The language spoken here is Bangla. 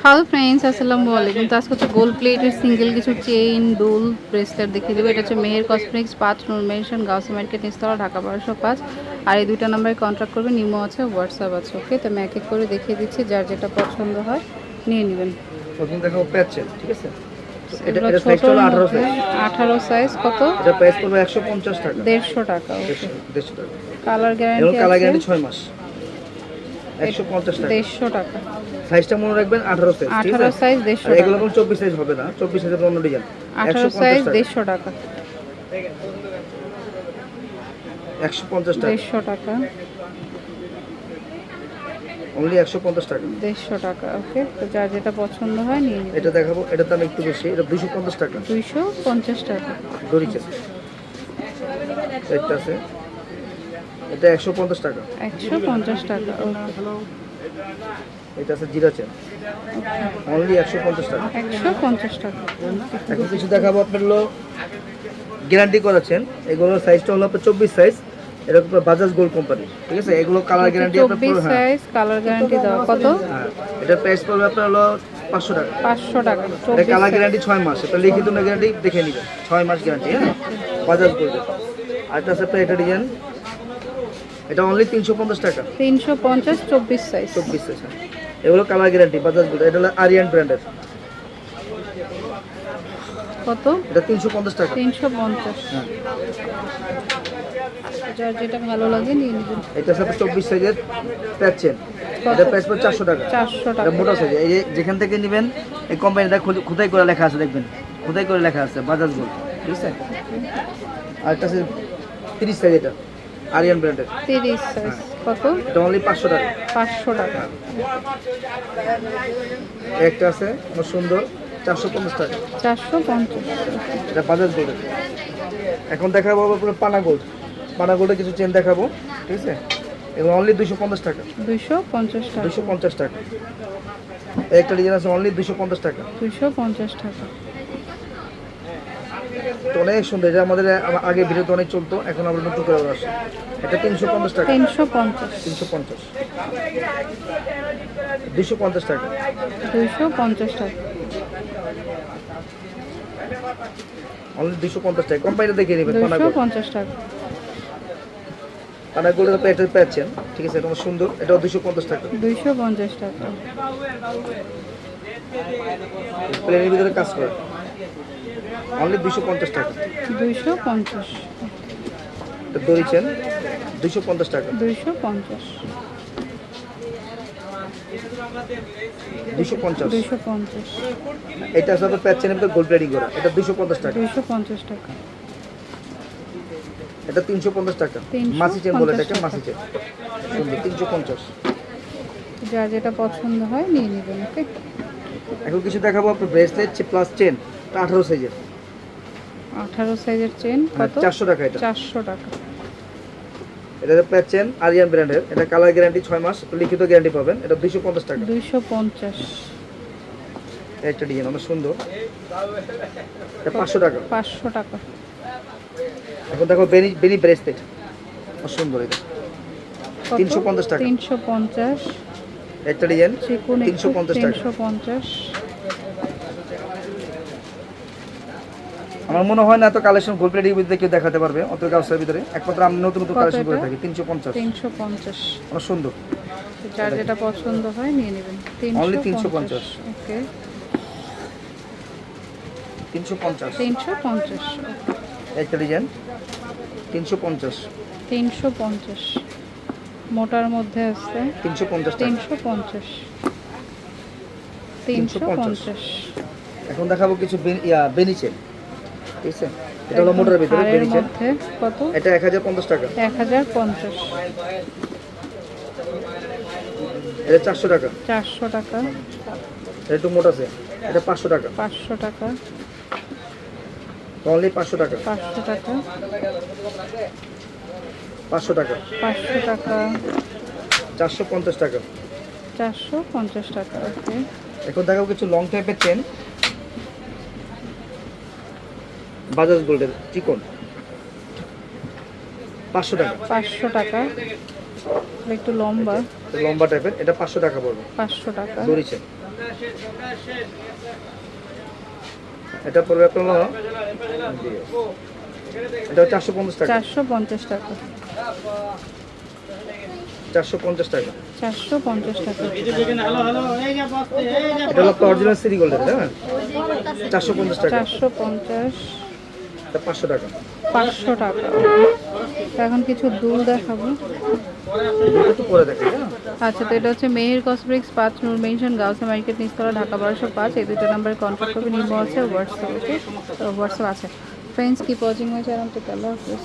হ্যালো ফ্রেন্ডস, আসসালামু আলাইকুম। তো আজকে হচ্ছে গোল্ড প্লেটের সিঙ্গেল কিছু চেইন, ডুল, ব্রেসলেট দেখিয়ে দেবো। এটা হচ্ছে মেহের কসমেটিক্স ৫ নূর মেনশন, গাউসিয়া মার্কেট, নিচতলা, ঢাকা ১২০৫। আর এই দুইটা নাম্বারে কন্ট্যাক্ট করবেন। ইমো আছে, হোয়াটসঅ্যাপ আছে। ওকে, তো আমি এক এক করে দেখিয়ে দিচ্ছি, যার যেটা পছন্দ হয় নিয়ে নেবেন। প্রথম দেখাবো প্যাচেল, ঠিক আছে? তো এটা এগুলো এটা সাইজটা ছোটোর হলো 18 মধ্যে, সাইজ। 18 সাইজ। কত? এটা প্রাইস পড়বে 150 টাকা। 150 টাকা। ওকে, 150 টাকা। কালার এবং গ্যারান্টি কালার আছে। গ্যারান্টি 6 মাস। 150 টাকা। 150 টাকা। সাইজটা মনে রাখবেন 18 সাইজ, ঠিক 18 আছে? সাইজ আর 150 এগুলো টাকা। কোন 24 সাইজ হবে না, 24 সাইজের অন্য ডিজাইন। 18 150 সাইজ টাকা। 150 টাকা। 150 টাকা। 150 টাকা। অনলি 150 টাকা। 150 টাকা। ওকে, তো যার যেটা পছন্দ হয় নিয়ে নেবেন। এটা দেখাবো, এটার দাম একটু বেশি, এটা 250 টাকা। 250 টাকা। দড়িচেন একটা আছে, এটা 150 টাকা। 150 টাকা। ওকে, এটা আছে জিরা চেন, অনলি 150 টাকা। 150 টাকা। এখন কিছু দেখাবো আপনার হলো গ্যারান্টি করেছেন। এগুলোর সাইজটা হলো আপনার 24 সাইজ। এটা আপনার বাজাজ গোল্ড কোম্পানি, ঠিক আছে? এগুলো কালার গ্যারান্টি আপনার 24 পুরো, হ্যাঁ সাইজ, কালার গ্যারান্টি দাও। কত? হ্যাঁ। এটা প্রাইস পড়বে আপনার হলো 500 টাকা। 500 টাকা। এটা 24 কালার সাইজ। গ্যারান্টি 6 মাস, এটা লিখিত না গ্যারান্টি দেখে নিবেন, 6 মাস গ্যারান্টি, হ্যাঁ, বাজাজ গোল্ড। আর এটা আছে আপনার, এটা ডিজাইন, এটা অনলি 350 টাকা। 350, 24 সাইজ। 24 সাইজ, হ্যাঁ। এগুলো কালার গ্যারান্টি বাজাজ গোল্ড। এটা হলো আরিয়ান ব্র্যান্ডের। কত? এটা 350 টাকা। 350। হ্যাঁ। যার যেটা ভালো লাগে নিয়ে নেবেন। এটা আছে 24 সাইজের প্যাচ চেন। কত? এটা প্রাইস পড়বে 400 টাকা। 400 এটা টাকা। মোটা সাইজ। এই যে যেখান থেকে নেবেন, এই কোম্পানিটা খোদাই করে লেখা আছে, দেখবেন খোদাই করে লেখা আছে বাজাজ গোল্ড, ঠিক আছে? আর একটা আছে 30 সাইজ, এটা আরিয়ান ব্র্যান্ডের। 30 সাইজ। কত? এটা অনলি 500 টাকা। 500 টাকা। একটা আছে আমার সুন্দর, 450 টাকা। 450। এটা বাজাজ গোল্ডের। এখন দেখাবো পুরো পানা গোল্ড। পানা গোল্ডের কিছু চেন দেখাবো, ঠিক আছে? এগুলো অনলি 250 টাকা। 250 টাকা। 250 টাকা। এই একটা ডিজাইন আছে অনলি 250 টাকা। 250 টাকা। তো অনেক সুন্দর, এটা আমাদের আগে ভিডিওতে অনেক চলতো, এখন আমরা নতুন করে আবার আসছি। এটা 350 টাকা। 350। 350। 250 টাকা। 250 টাকা। অনলি 250 টাকা। কোম্পানিটা দেখে নেবেন, পানাগোল্ড। 250 টাকা। পানাগোল্ডের প্যাকেট পাচ্ছেন, ঠিক আছে? এটা আমার সুন্দর, এটাও 250 টাকা। 250 টাকা। প্লেনের ভিতরে কাজ করে, অনলি 250 টাকা। 250। এটা দড়ি চেন, 250 টাকা। 250। 250। 250। এটা আছে আপনার প্যাচেনের ভিতরে গোল্ড প্লেটিং করা, এটা 250 টাকা। 250 টাকা। এটা 350 টাকা। 350 মাসি চেন বলে এটাকে, টাকা। মাসি চেন, সুন্দর, 350। যার যেটা পছন্দ হয় নিয়ে নেবেন। ওকে, এখন কিছু দেখাবো আপনার ব্রেসলেট প্লাস চেন, 18 সাইজের। 18 সাইজের চেন। কত? 400 টাকা। এটা 400 টাকা। এটা প্যাচ চেন আরিয়ান ব্র্যান্ডের। এটা কালার গ্যারান্টি 6 মাস, লিখিত গ্যারান্টি পাবেন। এটা 250 টাকা। 250। একটা ডিজাইন অনেক সুন্দর, এটা 500 টাকা। 500 টাকা। এখন দেখো বেনি বেনি ব্রেসলেট, অনেক সুন্দর, এটা কত? 350 টাকা। 350। একটা ডিজাইন চিকুন 350 টাকা। 350। আমার মনে হয় না এত কালেকশন গোল্ড প্লেটের ভিতরে কেউ দেখাতে পারবে, অত কাউসের ভিতরে একমাত্র আমি নতুন নতুন কত কালেকশন করে এটা? থাকি। 350। 350। অনেক সুন্দর, যার যেটা পছন্দ হয় নিয়ে নেবেন। Only 350। ওকে, 350। 350। একটা ডিজাইন 350। 350 মোটার মধ্যে আছে। 350 টাকা। 350। 350। এখন দেখাবো কিছু বেনি চেন, ঠিক আছে? এটা হলো মোটরের ভিতরে হাড়ের বেনি চেন। মধ্যে। কত? এটা 1050 টাকা। 1050। এটা 400 টাকা। 400 টাকা। এটা একটু মোটা আছে, এটা 500 টাকা। 500 টাকা। অনলি 500 টাকা। 500 টাকা। 500 টাকা। 500 টাকা। 450 টাকা। 450 টাকা। ওকে, এখন দেখাবো কিছু লং টাইপের চেন, বাজাজ গোল্ডের চিকন, 500 টাকা। 500 টাকা। একটু লম্বা। লম্বা টাইপের, এটা 500 টাকা পড়বে। 500 টাকা। দড়িছে এটা পড়বে আপনার, এটা 450 টাকা। 450 টাকা। 450 টাকা। 450 টাকা। এটা হলো অরিজিনাল সিরি গোল্ডের, হ্যাঁ 450 টাকা। 450। এটা 500 টাকা। 500 টাকা। তো এখন কিছু দুল দেখাবো। দুটো তো পরে দেখেন, হ্যাঁ আচ্ছা, তো এটা হচ্ছে মেহের কসমেটিক্স 5 নূর মেনশন, গাউসিয়া মার্কেট, নিচতলা, ঢাকা 1205। এই দুটো নাম্বারে কন্ট্যাক্ট করবে। নিম্ন আছে হোয়াটসঅ্যাপ, ওকে হোয়াটসঅ্যাপ আছে। Friends, keep watching my channel. Take care, আল্লাহ হাফেজ।